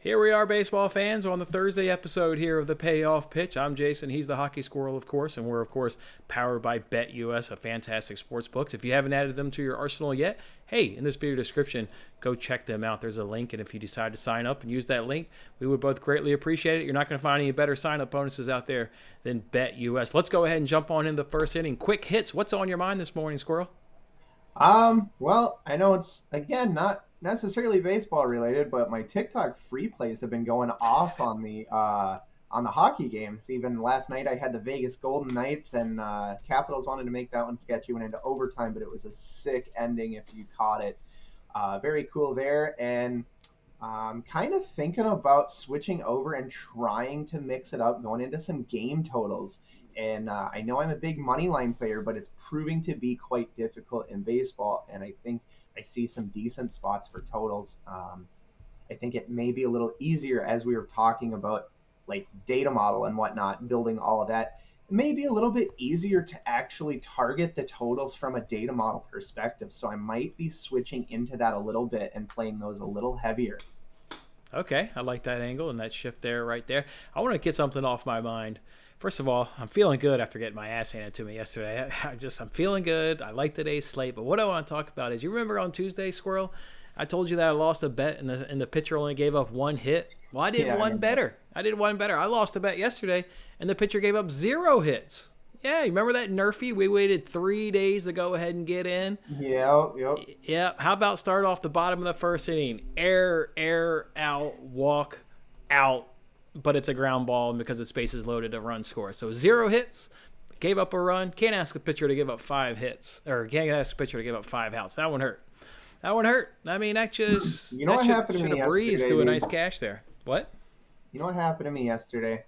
Here we are, baseball fans, on the Thursday episode here of the Payoff Pitch. I'm Jason. He's the Hockey Squirrel, of course, and we're, of course, powered by BetUS, a fantastic sports books. If you haven't added them to your arsenal yet, hey, in this video description, go check them out. There's a link, and if you decide to sign up and use that link, we would both greatly appreciate it. You're not going to find any better sign-up bonuses out there than BetUS. Let's go ahead and jump on in the first inning. Quick hits. What's on your mind this morning, Squirrel? Well, I know it's, again, not necessarily baseball related, but my TikTok free plays have been going off on the hockey games. Even last night I had the Vegas Golden Knights and Capitals wanted to make that one sketchy, went into overtime, but it was a sick ending if you caught it. Very cool there, and kind of thinking about switching over and trying to mix it up, going into some game totals. And I know I'm a big money line player, but it's proving to be quite difficult in baseball. And I think I see some decent spots for totals. I think it may be a little easier, as we were talking about, like data model and whatnot, building all of that. It may be a little bit easier to actually target the totals from a data model perspective. So I might be switching into that a little bit and playing those a little heavier. Okay, I like that angle and that shift there, right there. I want to get something off my mind. First of all, I'm feeling good after getting my ass handed to me yesterday. I'm feeling good. I like today's slate. But what I want to talk about is, you remember on Tuesday, Squirrel, I told you that I lost a bet and the pitcher only gave up one hit. Well, I did one better. I lost a bet yesterday, and the pitcher gave up 0 hits. Yeah, you remember that NRFI? We waited 3 days to go ahead and get in. Yep. Yeah. How about start off the bottom of the first inning? Air, out, walk, out. But it's a ground ball, and because its base is loaded, a run score. So 0 hits, gave up a run. Can't ask a pitcher to give up 5 hits, or can't ask a pitcher to give up 5 outs. That one hurt. I mean, that just should have breezed to a nice cash there. What? You know what happened to me yesterday?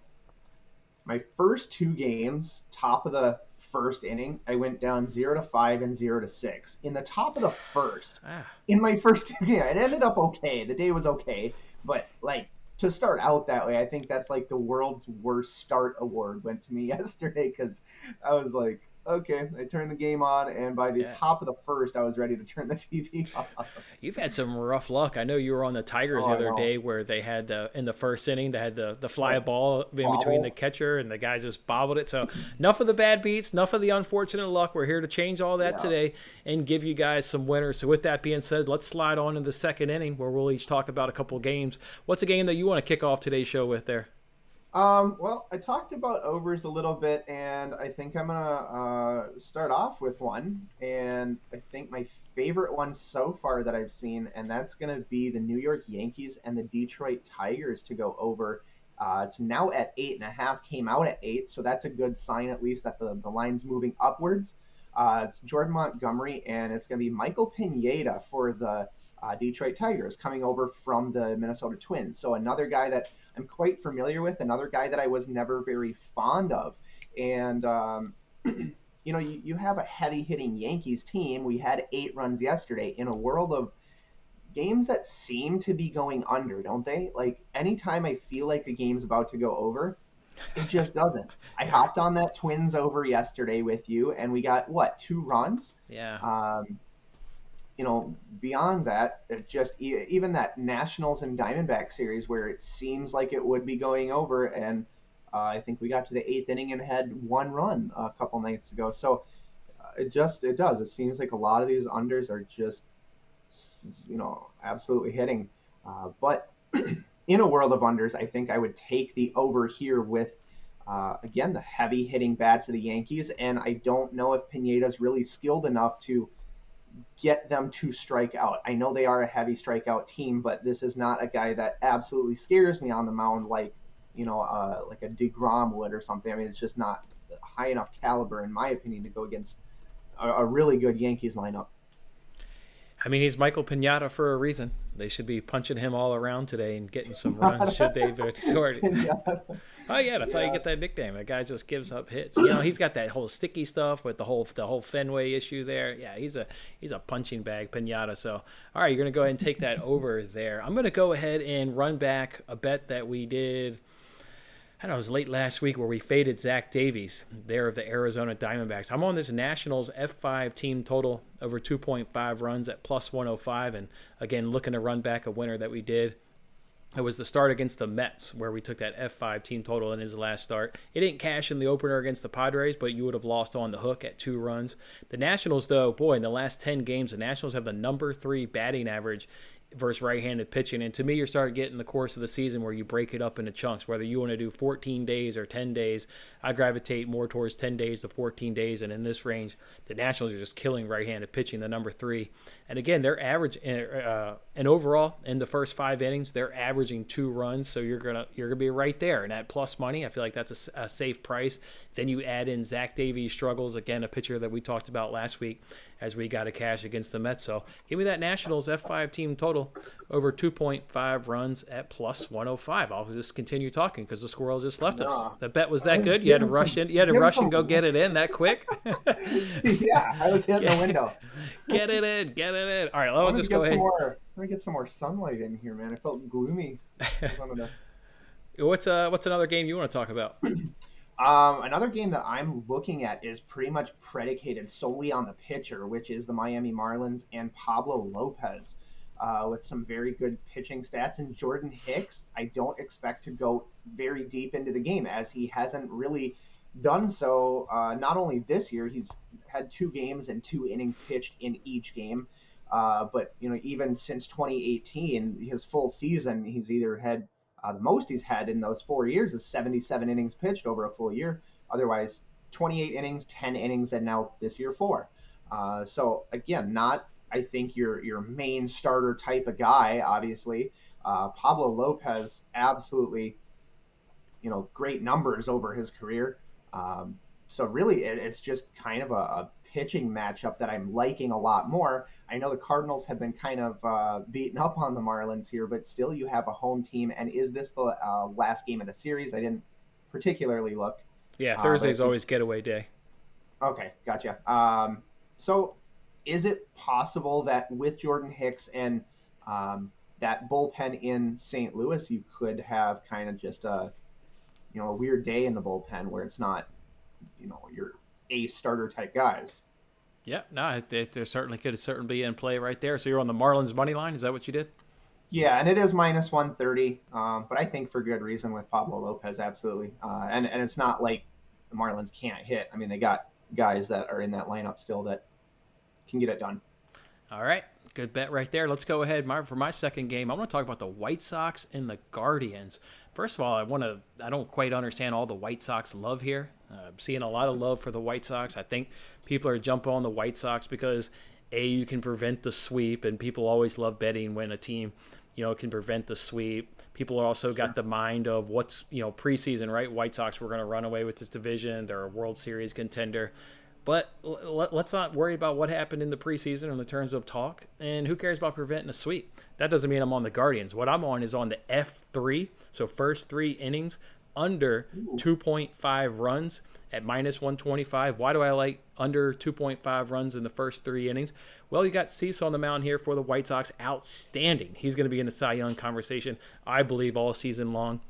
My first 2 games, top of the first inning, I went down 0-5 and 0-6. In the top of the first, in my first 2 games, it ended up okay. The day was okay, but to start out that way, I think that's like the world's worst start award went to me yesterday, because I was like, okay, I turned the game on, and by the top of the first, I was ready to turn the TV off. You've had some rough luck. I know you were on the Tigers the other day, where they had in the first inning, they had the fly ball in between the catcher, and the guys just bobbled it. So enough of the bad beats, enough of the unfortunate luck. We're here to change all that today and give you guys some winners. So with that being said, let's slide on to the second inning, where we'll each talk about a couple of games. What's a game that you want to kick off today's show with there? Well, I talked about overs a little bit, and I think I'm gonna start off with one, and I think my favorite one so far that I've seen, and that's gonna be the New York Yankees and the Detroit Tigers to go over. It's now at 8.5, came out at 8, so that's a good sign, at least, that the line's moving upwards. It's Jordan Montgomery, and it's gonna be Michael Pineda for the Detroit Tigers, coming over from the Minnesota Twins. So another guy that I'm quite familiar with, another guy that I was never very fond of. And, you have a heavy-hitting Yankees team. We had 8 runs yesterday in a world of games that seem to be going under, don't they? Like, anytime I feel like a game's about to go over, it just doesn't. I hopped on that Twins over yesterday with you, and we got, 2 runs? Yeah. Beyond that, it just even that Nationals and Diamondbacks series where it seems like it would be going over, and I think we got to the 8th inning and had 1 run a couple nights ago. So it does. It seems like a lot of these unders are just, absolutely hitting. But in a world of unders, I think I would take the over here with, again, the heavy hitting bats of the Yankees, and I don't know if Pineda's really skilled enough to get them to strike out. I know they are a heavy strikeout team, but this is not a guy that absolutely scares me on the mound like a DeGrom would or something. I mean, it's just not high enough caliber, in my opinion, to go against a really good Yankees lineup. I mean, he's Michael Pineda for a reason. They should be punching him all around today and getting some runs should they score. Oh yeah, that's how you get that nickname. That guy just gives up hits. He's got that whole sticky stuff with the whole Fenway issue there. Yeah, he's a punching bag, Pineda. So all right, you're gonna go ahead and take that over there. I'm gonna go ahead and run back a bet that we did. I don't know, it was late last week where we faded Zach Davies there of the Arizona Diamondbacks. I'm on this Nationals F5 team total over 2.5 runs at plus 105. And again, looking to run back a winner that we did. It was the start against the Mets where we took that F5 team total in his last start. It didn't cash in the opener against the Padres, but you would have lost on the hook at 2 runs. The Nationals, though, boy, in the last 10 games, the Nationals have the number 3 batting average versus right-handed pitching. And to me, you're starting to get in the course of the season where you break it up into chunks, whether you want to do 14 days or 10 days. I gravitate more towards 10 days to 14 days. And in this range, the Nationals are just killing right-handed pitching, the number 3. And again, they're average, and overall, in the first 5 innings, they're averaging 2 runs. So you're gonna be right there. And at plus money, I feel like that's a safe price. Then you add in Zach Davies' struggles, again, a pitcher that we talked about last week as we got a cash against the Mets. So give me that Nationals F5 team total over 2.5 runs at plus 105. I'll just continue talking because the squirrel just left us. The bet was that good. You had to rush in. You had to rush and go get it in that quick. Yeah, I was hitting the window. Get it in. All right, let's just go ahead. Let me get some more sunlight in here, man. I felt gloomy. What's another game you want to talk about? Another game that I'm looking at is pretty much predicated solely on the pitcher, which is the Miami Marlins and Pablo Lopez, with some very good pitching stats. And Jordan Hicks, I don't expect to go very deep into the game, as he hasn't really done so. Not only this year, he's had 2 games and 2 innings pitched in each game, but even since 2018, his full season, he's either had the most he's had in those 4 years is 77 innings pitched over a full year. Otherwise, 28 innings, 10 innings, and now this year 4. So again, not, I think, your main starter type of guy, obviously. Pablo Lopez, absolutely, great numbers over his career. So really, it's just kind of a pitching matchup that I'm liking a lot more. I know the Cardinals have been kind of beaten up on the Marlins here, but still you have a home team. And is this the last game of the series? I didn't particularly look. Yeah, Thursday's always getaway day. Okay, gotcha. So is it possible that with Jordan Hicks and that bullpen in St. Louis, you could have kind of just a weird day in the bullpen where it's not, your ace starter type guys? Yeah, no, there certainly could be in play right there. So you're on the Marlins money line. Is that what you did? Yeah, and it is minus 130, but I think for good reason with Pablo Lopez, absolutely. And it's not like the Marlins can't hit. I mean, they got guys that are in that lineup still that can get it done. All right, good bet right there. Let's go ahead. For my second game, I want to talk about the White Sox and the Guardians. First of all, I don't quite understand all the White Sox love here. I'm seeing a lot of love for the White Sox. I think people are jumping on the White Sox because, A, you can prevent the sweep, and people always love betting when a team, can prevent the sweep. People also got the mind of what's, preseason, right? White Sox were going to run away with this division. They're a World Series contender. But let's not worry about what happened in the preseason in the terms of talk. And who cares about preventing a sweep? That doesn't mean I'm on the Guardians. What I'm on is on the F3, so first 3 innings, under 2.5 runs at minus 125. Why do I like under 2.5 runs in the first 3 innings? Well, you got Cease on the mound here for the White Sox. Outstanding. He's going to be in the Cy Young conversation, I believe, all season long.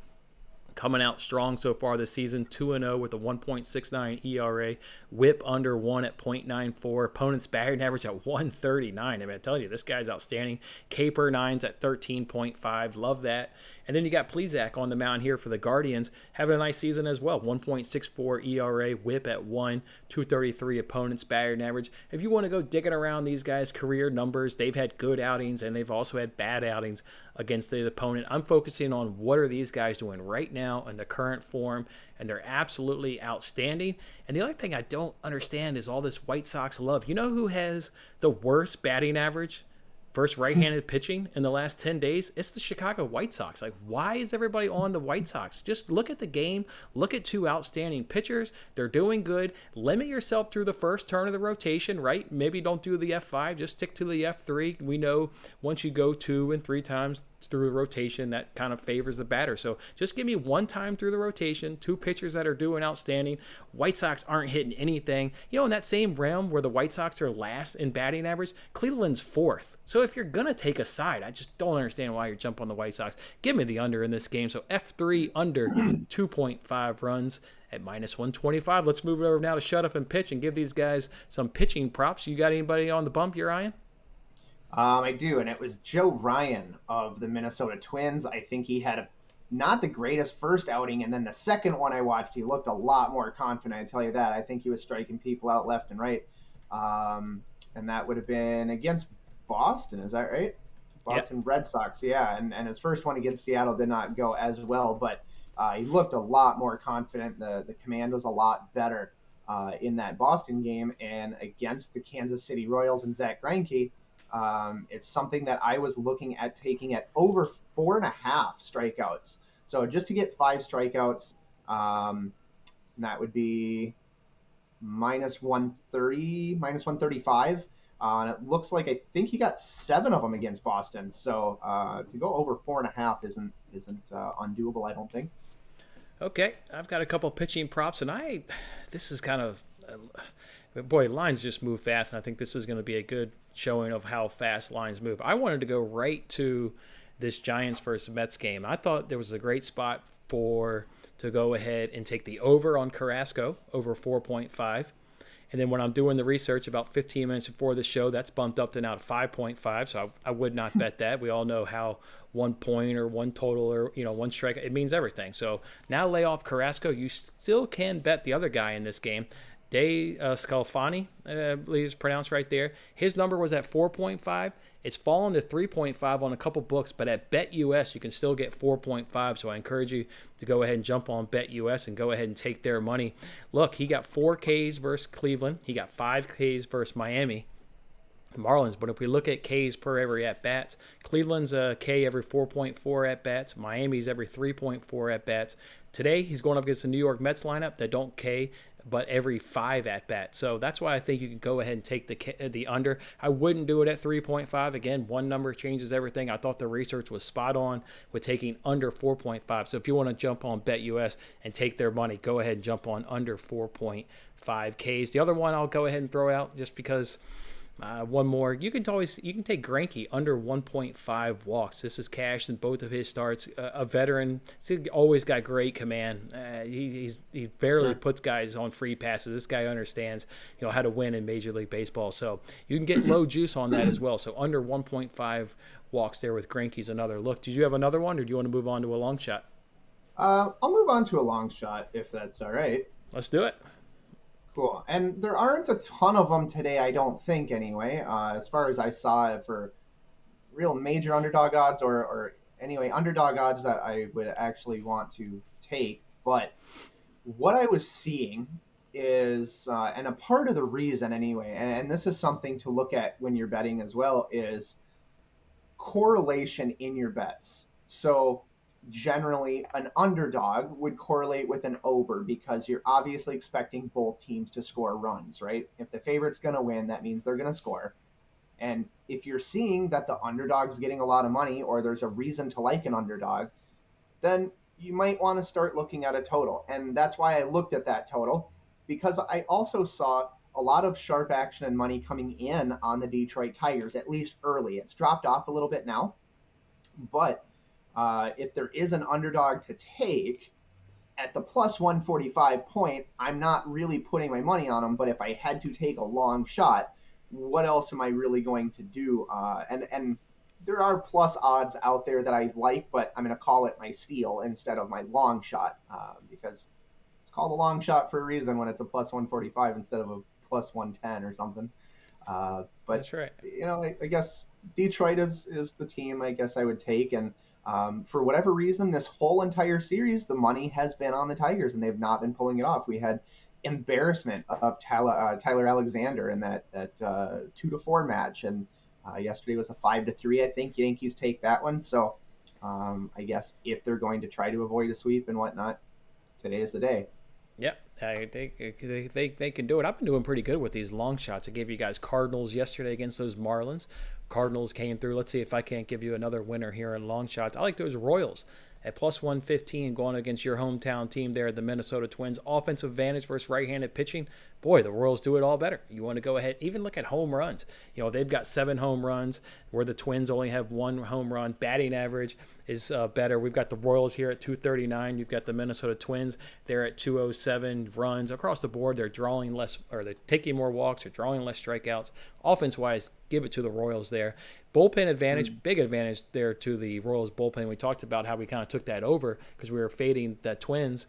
Coming out strong so far this season, 2-0 with a 1.69 ERA, whip under 1 at 0.94, opponent's batting average at 139. I mean, I tell you, this guy's outstanding. K/per 9's at 13.5, love that. And then you got Plesac on the mound here for the Guardians, having a nice season as well. 1.64 ERA, whip at 1, 233 opponent's batting average. If you want to go digging around these guys' career numbers, they've had good outings and they've also had bad outings against the opponent. I'm focusing on what are these guys doing right now in the current form, and they're absolutely outstanding. And the other thing I don't understand is all this White Sox love. You know who has the worst batting average versus right-handed pitching in the last 10 days? It's the Chicago White Sox. Like, why is everybody on the White Sox? Just look at the game. Look at 2 outstanding pitchers. They're doing good. Limit yourself through the first turn of the rotation, right? Maybe don't do the F5. Just stick to the F3. We know once you go 2 and 3 times through the rotation, that kind of favors the batter. So just give me 1 time through the rotation, 2 pitchers that are doing outstanding. White Sox aren't hitting anything. In that same realm where the White Sox are last in batting average, Cleveland's 4th. So if you're going to take a side, I just don't understand why you're jumping on the White Sox. Give me the under in this game. So F3 under 2.5 runs at minus 125. Let's move it over now to shut up and pitch and give these guys some pitching props. You got anybody on the bump you're eyeing? I do, and it was Joe Ryan of the Minnesota Twins. I think he had not the greatest first outing, and then the second one I watched, he looked a lot more confident. I tell you that. I think he was striking people out left and right, and that would have been against Boston. Is that right? Yep. Boston Red Sox, yeah. And his first one against Seattle did not go as well, but he looked a lot more confident. The command was a lot better in that Boston game, and against the Kansas City Royals and Zach Greinke. It's something that I was looking at taking at over 4.5 strikeouts. So just to get 5 strikeouts, that would be minus 130, minus 135. And it looks like I think he got 7 of them against Boston. So to go over 4.5 isn't undoable, I don't think. Okay, I've got a couple pitching props, and this is kind of, boy, lines just move fast, and I think this is going to be a good showing of how fast lines move. I wanted to go right to this Giants versus Mets game. I thought there was a great spot to go ahead and take the over on Carrasco, over 4.5. And then when I'm doing the research about 15 minutes before the show, that's bumped up to now 5.5. So I would not bet that. We all know how 1 point or one total or, one strike, it means everything. So now lay off Carrasco. You still can bet the other guy in this game. De Scalfani, I believe it's pronounced right there. His number was at 4.5. It's fallen to 3.5 on a couple books, but at BetUS, you can still get 4.5. So I encourage you to go ahead and jump on BetUS and go ahead and take their money. Look, he got 4 Ks versus Cleveland. He got 5 Ks versus Miami Marlins. But if we look at Ks per every at-bats, Cleveland's a K every 4.4 at-bats. Miami's every 3.4 at-bats. Today, he's going up against the New York Mets lineup that don't K but every 5 at-bats. So that's why I think you can go ahead and take the under. I wouldn't do it at 3.5. Again, one number changes everything. I thought the research was spot on with taking under 4.5. So if you want to jump on BetUS and take their money, go ahead and jump on under 4.5 Ks. The other one I'll go ahead and throw out just because one more. You can take Granky under 1.5 walks. This is cashed in both of his starts. A veteran. He's always got great command. He barely puts guys on free passes. This guy understands how to win in Major League Baseball. So you can get low juice on that as well. So under 1.5 walks there with Granky's another look. Did you have another one, or do you want to move on to a long shot? I'll move on to a long shot if that's all right. Let's do it. Cool. And there aren't a ton of them today, I don't think, anyway, as far as I saw for real major underdog odds or anyway, underdog odds that I would actually want to take. But what I was seeing is, and a part of the reason anyway, and this is something to look at when you're betting as well, is correlation in your bets. So generally an underdog would correlate with an over because you're obviously expecting both teams to score runs, right? If the favorite's going to win, that means they're going to score. And if you're seeing that the underdog's getting a lot of money or there's a reason to like an underdog, then you might want to start looking at a total. And that's why I looked at that total, because I also saw a lot of sharp action and money coming in on the Detroit Tigers, at least early. It's dropped off a little bit now, but if there is an underdog to take at the plus 145 point, I'm not really putting my money on them. But if I had to take a long shot, what else am I really going to do? And there are plus odds out there that I like, but I'm going to call it my steal instead of my long shot because it's called a long shot for a reason when it's a plus 145 instead of a plus 110 or something. But that's right. I guess Detroit is the team I guess I would take. And for whatever reason, this whole entire series, the money has been on the Tigers, and they've not been pulling it off. We had embarrassment of Tyler Alexander in that 2-4 match, and yesterday was a 5-3. I think Yankees take that one. So I guess if they're going to try to avoid a sweep and whatnot, today is the day. Yeah, they can do it. I've been doing pretty good with these long shots. I gave you guys Cardinals yesterday against those Marlins. Cardinals came through. Let's see if I can't give you another winner here in long shots. I like those Royals at plus 115 going against your hometown team there, the Minnesota Twins. Offensive advantage versus right-handed pitching. Boy, the Royals do it all better. You want to go ahead, even look at home runs. They've got 7 home runs where the Twins only have 1 home run. Batting average is better. We've got the Royals here at 239. You've got the Minnesota Twins. They're at 207 runs. Across the board, they're drawing less, or they're taking more walks. They're drawing less strikeouts. Offense-wise, give it to the Royals there. Bullpen advantage, big advantage there to the Royals bullpen. We talked about how we kind of took that over because we were fading the Twins.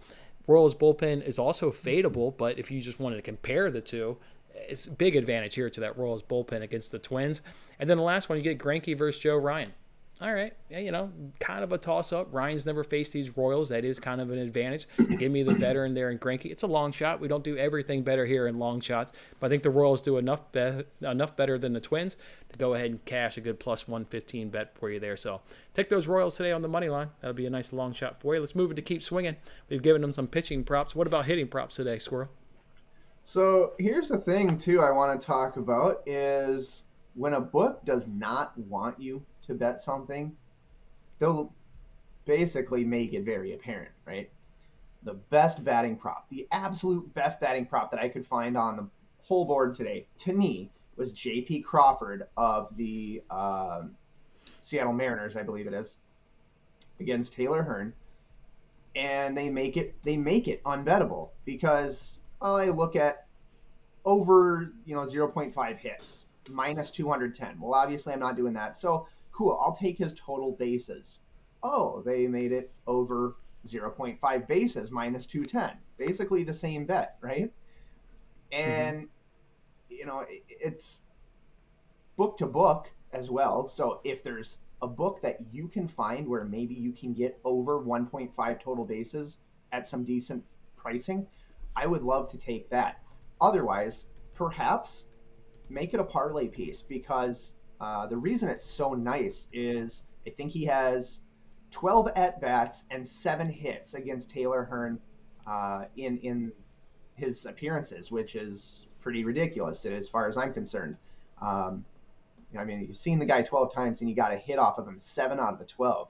Royals bullpen is also fadeable, but if you just wanted to compare the two, it's a big advantage here to that Royals bullpen against the Twins. And then the last one, you get Granky versus Joe Ryan. All right, yeah, kind of a toss-up. Ryan's never faced these Royals. That is kind of an advantage. Give me the veteran there in Granky. It's a long shot. We don't do everything better here in long shots, but I think the Royals do enough better than the Twins to go ahead and cash a good plus 115 bet for you there. So take those Royals today on the money line. That'll be a nice long shot for you. Let's move it to keep swinging. We've given them some pitching props. What about hitting props today, Squirrel? So here's the thing, too, I want to talk about is when a book does not want you to bet something, they'll basically make it very apparent, right? The best batting prop, the absolute best batting prop that I could find on the whole board today, to me, was J.P. Crawford of the Seattle Mariners, I believe it is, against Taylor Hearn. And they make it unbettable because I look at over 0.5 hits, minus 210. Well, obviously I'm not doing that. So cool, I'll take his total bases. Oh, they made it over 0.5 bases, minus 210. Basically the same bet, right? And, it's book to book as well. So if there's a book that you can find where maybe you can get over 1.5 total bases at some decent pricing, I would love to take that. Otherwise, perhaps make it a parlay piece because the reason it's so nice is I think he has 12 at-bats and 7 hits against Taylor Hearn in his appearances, which is pretty ridiculous as far as I'm concerned. You've seen the guy 12 times and you got a hit off of him 7 out of the 12.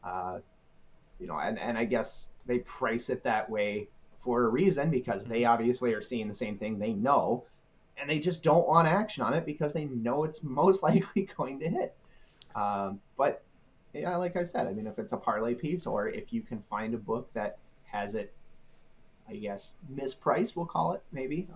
And I guess they price it that way for a reason because they obviously are seeing the same thing they know. And they just don't want action on it because they know it's most likely going to hit. But yeah, like I said, if it's a parlay piece or if you can find a book that has it, I guess, mispriced, we'll call it maybe.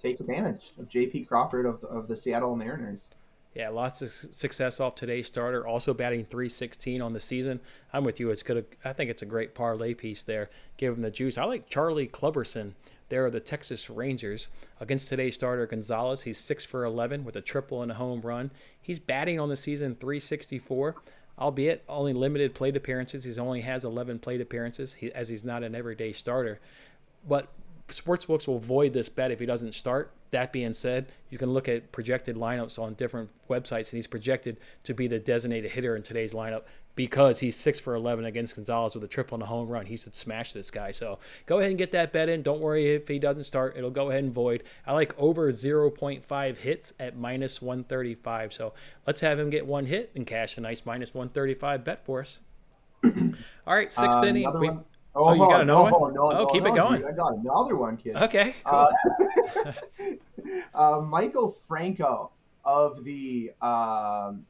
Take advantage of J.P. Crawford of the Seattle Mariners. Yeah, lots of success off today's starter. Also batting .316 on the season. I'm with you. I think it's a great parlay piece there. Give him the juice. I like Charlie Clubberson. There are the Texas Rangers. Against today's starter, Gonzalez, he's 6 for 11 with a triple and a home run. He's batting on the season .364, albeit only limited plate appearances. He only has 11 plate appearances as he's not an everyday starter. But sportsbooks will void this bet if he doesn't start. That being said, you can look at projected lineups on different websites, and he's projected to be the designated hitter in today's lineup because he's 6 for 11 against Gonzalez with a triple and a home run. He should smash this guy. So go ahead and get that bet in. Don't worry if he doesn't start. It'll go ahead and void. I like over 0.5 hits at minus 135. So let's have him get one hit and cash a nice minus 135 bet for us. All right, sixth inning. Oh, you got another one? No, keep it going. Dude, I got another one, kid. Okay, cool. Michael Franco of the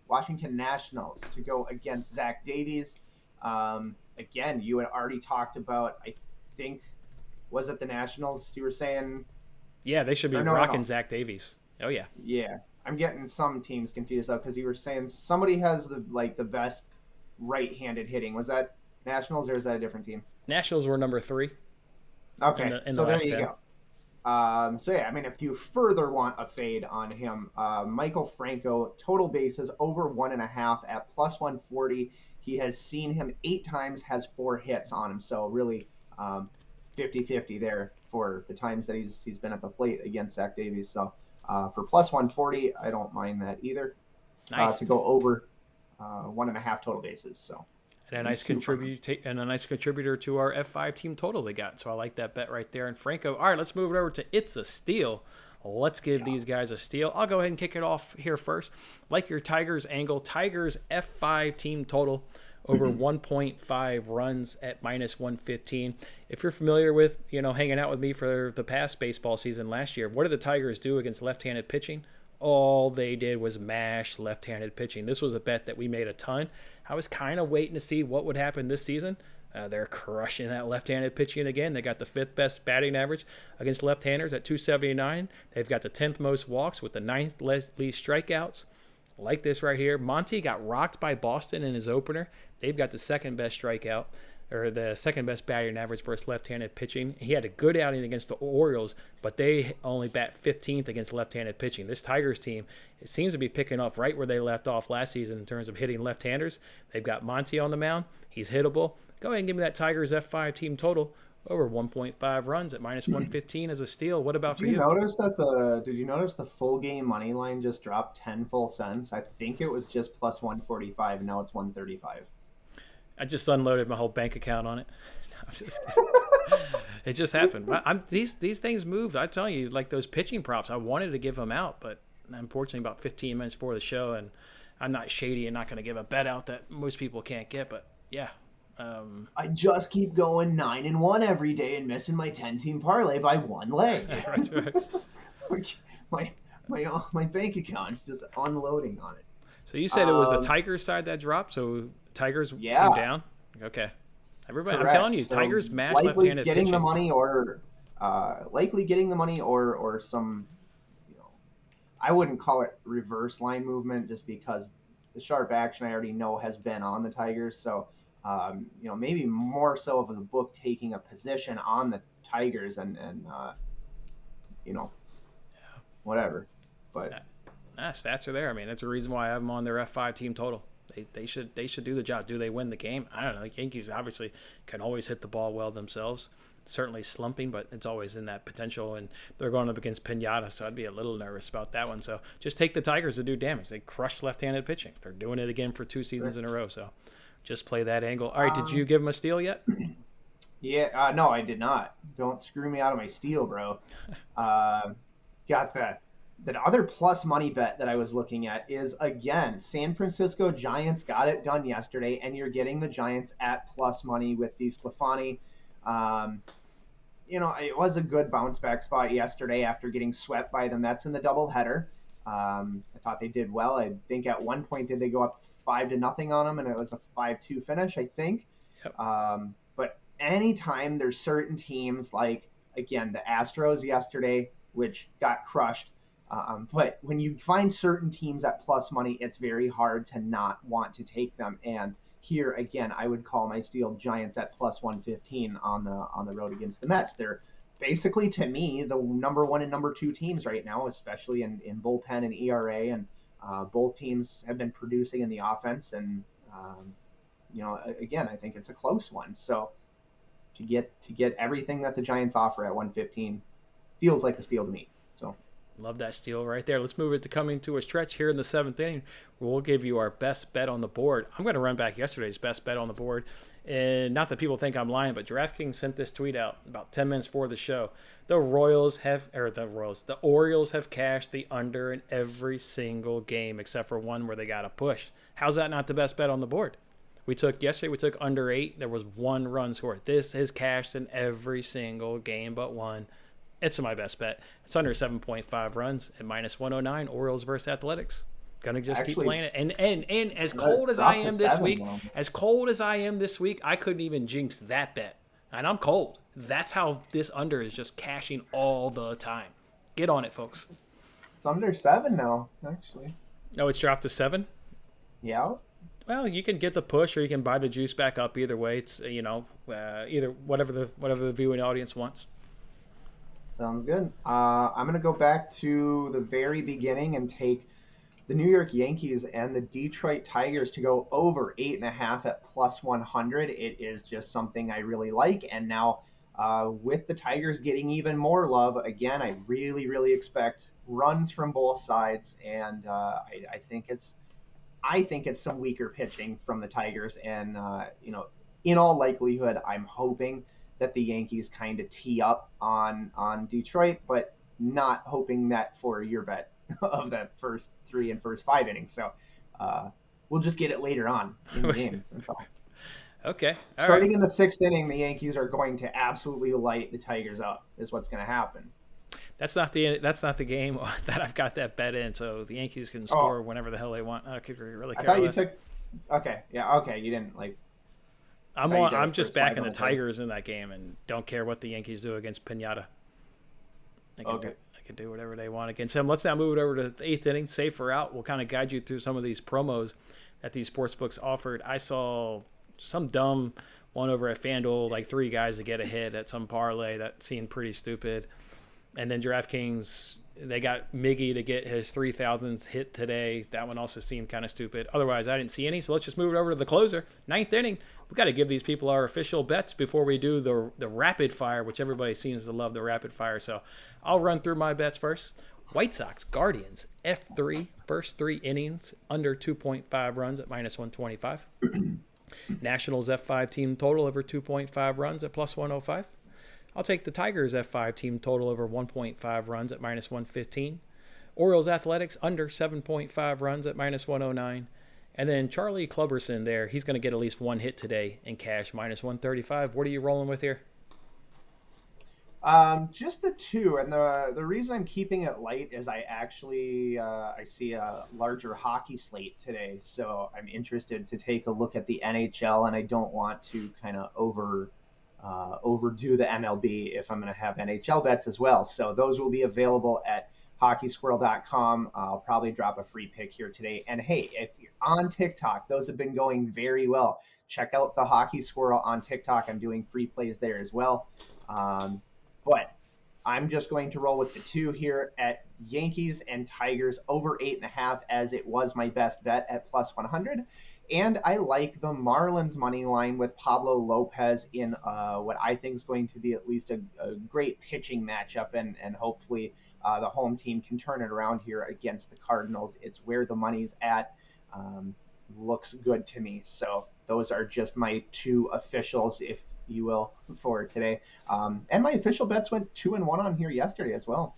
Washington Nationals to go against Zach Davies. Again, you had already talked about, I think, was it the Nationals you were saying? Yeah, they should be rocking Zach Davies. Oh, yeah. Yeah. I'm getting some teams confused, though, because you were saying somebody has the best right-handed hitting. Was that Nationals, or is that a different team? Nationals were number 3. Okay, in so the there last you 10. go. If you further want a fade on him, Michael Franco, total bases over 1.5 at plus 140. He has seen him 8 times, has 4 hits on him. So really 50-50 there for the times that he's been at the plate against Zach Davies. So for plus 140, I don't mind that either. Nice. To go over 1.5 total bases. So. And a nice contributor to our F5 team total they got. So I like that bet right there. And Franco, all right, let's move it over to It's a Steal. Let's give these guys a steal. I'll go ahead and kick it off here first. Like your Tigers angle, Tigers F5 team total over 1.5 runs at minus 115. If you're familiar with, hanging out with me for the past baseball season last year, what did the Tigers do against left-handed pitching? all they did was mash left-handed pitching. This was a bet that we made a ton. I was kind of waiting to see what would happen this season. They're crushing that left-handed pitching again. They got the 5th best batting average against left-handers at 279. They've got the 10th most walks with the 9th least strikeouts. Like this right here. Monty got rocked by Boston in his opener. They've got the 2nd best strikeout, or the 2nd best batting average versus left-handed pitching. He had a good outing against the Orioles, but they only bat 15th against left-handed pitching. This Tigers team, it seems to be picking up right where they left off last season in terms of hitting left-handers. They've got Monty on the mound. He's hittable. Go ahead and give me that Tigers F5 team total over 1.5 runs at minus 115 as a steal. What about for you? Did you notice the full game money line just dropped 10 full cents? I think it was just plus 145, and now it's 135. I just unloaded my whole bank account on it. I'm just it just happened. These things moved. I tell you, like those pitching props, I wanted to give them out, but unfortunately about 15 minutes before the show, and I'm not shady and not going to give a bet out that most people can't get, but yeah. I just keep going 9-1 every day and missing my 10-team parlay by one leg. That's right. my bank account's just unloading on it. So you said it was the Tigers side that dropped, so Tigers came down? Okay. Everybody, correct. I'm telling you, so Tigers match left-handed getting pitching. Likely getting the money or some, I wouldn't call it reverse line movement just because the sharp action I already know has been on the Tigers. So, maybe more so of the book taking a position on the Tigers and whatever. But stats are there. I mean, that's the reason why I have them on their F5 team total. They should do the job. Do they win the game? I don't know. The Yankees obviously can always hit the ball well themselves. Certainly slumping, but it's always in that potential. And they're going up against Pinata, so I'd be a little nervous about that one. So just take the Tigers to do damage. They crushed left-handed pitching. They're doing it again for 2 seasons in a row. So just play that angle. All right, did you give them a steal yet? Yeah, no, I did not. Don't screw me out of my steal, bro. Got that. The other plus money bet that I was looking at is, again, San Francisco Giants got it done yesterday, and you're getting the Giants at plus money with DeSclafani. It was a good bounce back spot yesterday after getting swept by the Mets in the doubleheader. I thought they did well. I think at one point did they go up 5-0 on them, and it was a 5-2 finish, I think. Yep. But anytime there's certain teams like, again, the Astros yesterday, which got crushed, but when you find certain teams at plus money, it's very hard to not want to take them. And here, again, I would call my steal Giants at plus 115 on the road against the Mets. They're basically, to me, the number 1 and number 2 teams right now, especially in bullpen and ERA. And both teams have been producing in the offense. And, again, I think it's a close one. So to get everything that the Giants offer at 115 feels like a steal to me. So. Love that steal right there. Let's move it to coming to a stretch here in the 7th inning, where we'll give you our best bet on the board. I'm going to run back yesterday's best bet on the board. And not that people think I'm lying, but DraftKings sent this tweet out about 10 minutes before the show. The Orioles have cashed the under in every single game except for one where they got a push. How's that not the best bet on the board? Yesterday we took under 8. There was 1 run scored. This is cashed in every single game but one. It's my best bet. It's under 7.5 runs at minus 109. Orioles versus Athletics. Gonna just keep playing it. And as cold as I am this week, I couldn't even jinx that bet. And I'm cold. That's how this under is just cashing all the time. Get on it, folks. It's under 7 now, actually. Oh, it's dropped to 7? Yeah. Well, you can get the push or you can buy the juice back up. Either way, it's either whatever the viewing audience wants. Sounds good. I'm going to go back to the very beginning and take the New York Yankees and the Detroit Tigers to go over 8.5 at plus 100. It is just something I really like. And now with the Tigers getting even more love, again, I really, really expect runs from both sides. And I think it's some weaker pitching from the Tigers. And, in all likelihood, I'm hoping that the Yankees kind of tee up on Detroit, but not hoping that for your bet of the first 3 and first 5 innings. So we'll just get it later on in the game. Okay. Starting in the 6th inning, the Yankees are going to absolutely light the Tigers up is what's going to happen. that's not the game that I've got that bet in. So the Yankees can score Oh, whenever the hell they want. I could really I care thought you less. took. Okay, yeah, okay. You didn't like. I thought you did I'm it for just backing Swipe the on Trade. Tigers in that game and don't care what the Yankees do against Pinata. Okay. They can do whatever they want against him. Let's now move it over to the eighth inning. Safe or out. We'll kind of guide you through some of these promos that these sports books offered. I saw some dumb one over at FanDuel, like three guys to get a hit at some parlay that seemed pretty stupid. And then DraftKings, they got Miggy to get his 3,000th hit today. That one also seemed kind of stupid. Otherwise, I didn't see any. So let's just move it over to the closer. Ninth inning. We've got to give these people our official bets before we do the rapid fire, which everybody seems to love the rapid fire. So I'll run through my bets first. White Sox, Guardians, F3, first 3 innings, under 2.5 runs at minus 125. Nationals, F5 team total over 2.5 runs at plus 105. I'll take the Tigers F5 team total over 1.5 runs at minus 115. Orioles Athletics under 7.5 runs at minus 109. And then Charlie Clubberson there, he's going to get at least one hit today in cash, minus 135. What are you rolling with here? Just the two, and the reason I'm keeping it light is I actually I see a larger hockey slate today, so I'm interested to take a look at the NHL, and I don't want to kind of overdo the MLB if I'm going to have NHL bets as well. So those will be available at hockeysquirrel.com. I'll probably drop a free pick here today. And hey, if you're on TikTok, those have been going very well. Check out the Hockey Squirrel on TikTok. I'm doing free plays there as well. But I'm just going to roll with the two here at Yankees and Tigers over 8.5, as it was my best bet at plus 100. And I like the Marlins money line with Pablo Lopez in what I think is going to be at least a great pitching matchup, and hopefully the home team can turn it around here against the Cardinals. It's where the money's at. Looks good to me. So those are just my two officials, if you will, for today. And my official bets went 2-1 on here yesterday as well.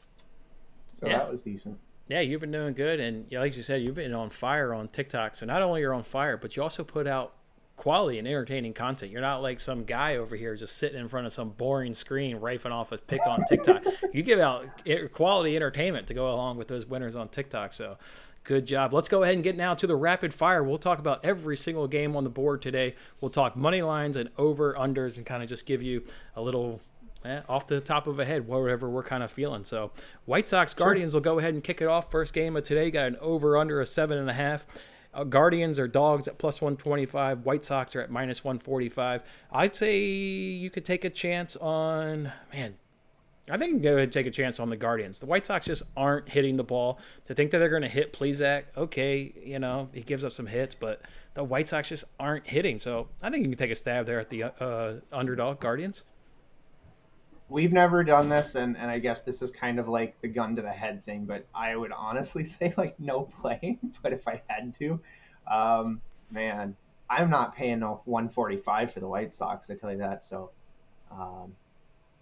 So Yeah. that was decent. Yeah, you've been doing good. And like you said, you've been on fire on TikTok. So not only you're on fire, but you also put out quality and entertaining content. You're not like some guy over here just sitting in front of some boring screen rifing off a pick on TikTok. You give out quality entertainment to go along with those winners on TikTok. So good job. Let's go ahead and get now to the rapid fire. We'll talk about every single game on the board today. We'll talk money lines and over-unders and kind of just give you a little off the top of a head, whatever we're kind of feeling. So White Sox Guardians will go ahead and kick it off. First game of today, got an over-under of 7.5. Guardians are dogs at plus 125. White Sox are at minus 145. I'd say you could take a chance on, man, I think you can go ahead and take a chance on the Guardians. The White Sox just aren't hitting the ball. To think that they're going to hit Plesac, okay, he gives up some hits, but the White Sox just aren't hitting. So I think you can take a stab there at the underdog Guardians. We've never done this, and I guess this is kind of like the gun to the head thing, but I would honestly say like no play. But if I had to, man, I'm not paying no 145 for the White Sox, I tell you that. So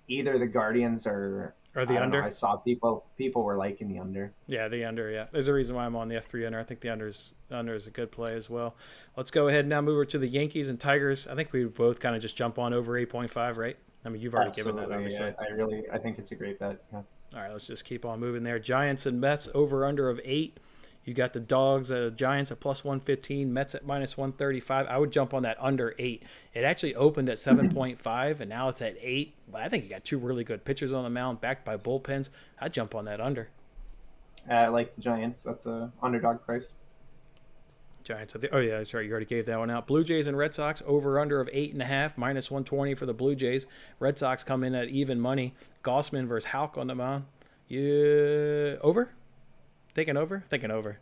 either the Guardians or the I don't know, under. I saw people were liking the under. Yeah, the under. Yeah, there's a reason why I'm on the F3 under. I think the under is a good play as well. Let's go ahead and now move over to the Yankees and Tigers. I think we both kind of just jump on over 8.5, right? I mean, you've already given that, obviously. I think it's a great bet. Yeah. All right, let's just keep on moving there. Giants and Mets over under of 8. You got the dogs, Giants at plus 115, Mets at minus 135. I would jump on that under 8. It actually opened at 7.5, and now it's at 8. But I think you got two really good pitchers on the mound, backed by bullpens. I'd jump on that under. I like the Giants at the underdog price. Giants. Oh, yeah, that's right. You already gave that one out. Blue Jays and Red Sox over under of 8.5, minus 120 for the Blue Jays. Red Sox come in at even money. Gossman versus Houck on the mound. Over? Thinking over? Thinking over.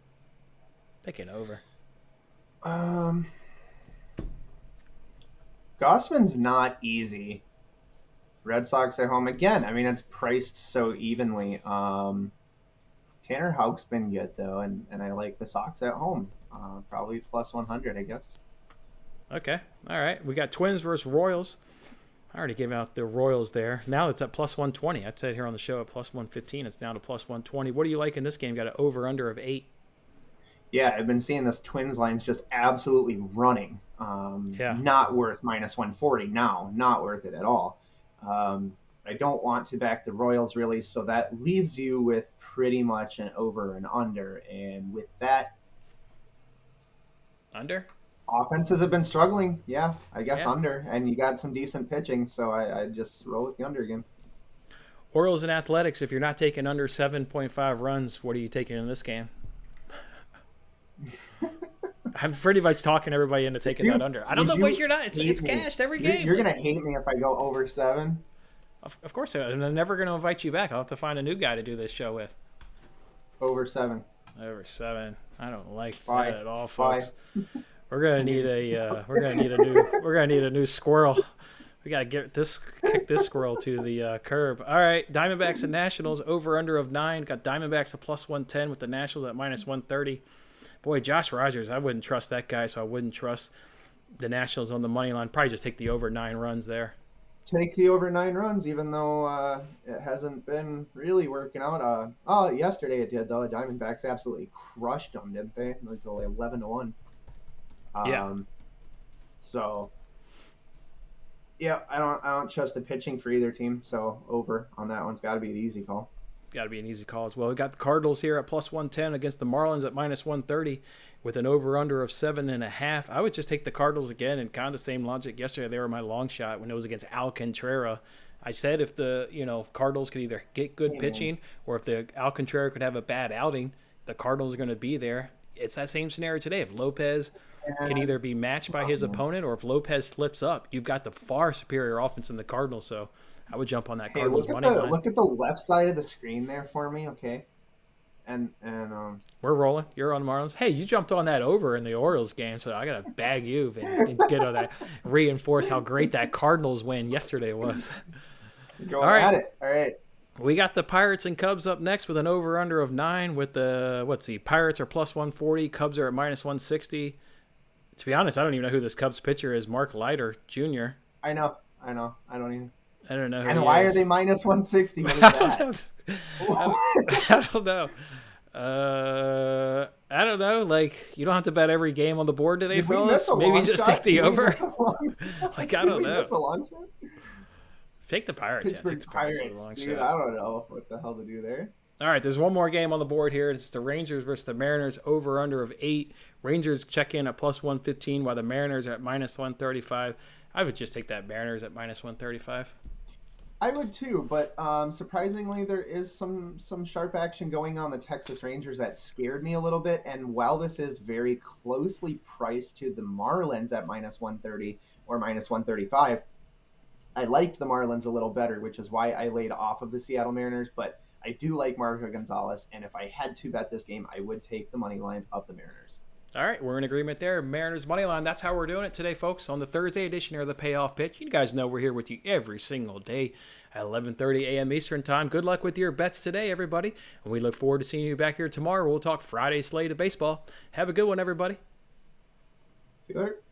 Gossman's not easy. Red Sox at home again. I mean, it's priced so evenly. Tanner Houck's been good though, and I like the Sox at home. Probably plus 100, I guess. Okay. All right. We got Twins versus Royals. I already gave out the Royals there. Now it's at plus 120. I said here on the show at plus 115. It's down to plus 120. What do you like in this game? Got an over under of 8. Yeah, I've been seeing this Twins lines just absolutely running. Yeah. Not worth minus 140 now. Not worth it at all. I don't want to back the Royals really, so that leaves you with pretty much an over and under. And with that, Under? offenses have been struggling. Yeah, I guess Yeah. under. And you got some decent pitching, so I just roll with the under again. Orioles and Athletics, if you're not taking under 7.5 runs, what are you taking in this game? I'm pretty much talking everybody into taking that under. I don't know what you're not. It's cashed every game. You're going to hate me if I go over 7. Of course, and I'm never going to invite you back. I'll have to find a new guy to do this show with. Over 7. Over 7. I don't like Bye. that at all, folks. Bye. We're gonna need a new squirrel. We gotta kick this squirrel to the curb. All right, Diamondbacks and Nationals over under of 9. Got Diamondbacks at +110 with the Nationals at -130. Boy, Josh Rogers, I wouldn't trust that guy, so I wouldn't trust the Nationals on the money line. Probably just take the over 9 runs there. Take the over 9 runs, even though it hasn't been really working out. Yesterday it did though. The Diamondbacks absolutely crushed them, didn't they? It was only 11-1. Yeah. So, yeah, I don't trust the pitching for either team. So over on that one's got to be the easy call. Got to be an easy call as well. We got the Cardinals here at +110 against the Marlins at -130 with an over/under of 7.5. I would just take the Cardinals again, and kind of the same logic. Yesterday they were my long shot when it was against Alcantara. I said if the Cardinals could either get good pitching or if the Alcantara could have a bad outing, the Cardinals are going to be there. It's that same scenario today. If Lopez can either be matched by his opponent or if Lopez slips up, you've got the far superior offense in the Cardinals. So I would jump on that Cardinals money line. Look at the left side of the screen there for me, okay? And we're rolling. You're on Marlins. Hey, you jumped on that over in the Orioles game, so I gotta bag you and get on that. Reinforce how great that Cardinals win yesterday was. Go at it. All right. We got the Pirates and Cubs up next with an over/under of 9. With the Pirates are +140, Cubs are at -160. To be honest, I don't even know who this Cubs pitcher is. Mark Leiter Jr. I know. I don't even. I don't know. And why are they -160? What is that? I don't know. I don't know. Like, you don't have to bet every game on the board today, fellas. Maybe just take the over. Like, I don't know. Take the Pirates. Yeah, take the Pirates. Dude, I don't know what the hell to do there. All right, there's one more game on the board here. It's the Rangers versus the Mariners, over/under of 8. Rangers check in at +115, while the Mariners are at -135. I would just take that Mariners at -135. I would too, but surprisingly, there is some sharp action going on the Texas Rangers that scared me a little bit. And while this is very closely priced to the Marlins at -130 or -135, I liked the Marlins a little better, which is why I laid off of the Seattle Mariners. But I do like Marco Gonzalez, and if I had to bet this game, I would take the money line of the Mariners. All right, we're in agreement there. Mariners money line. That's how we're doing it today, folks. On the Thursday edition of the Payoff Pitch. You guys know we're here with you every single day at 11:30 a.m. Eastern Time. Good luck with your bets today, everybody. And we look forward to seeing you back here tomorrow. We'll talk Friday slate of baseball. Have a good one, everybody. See you later.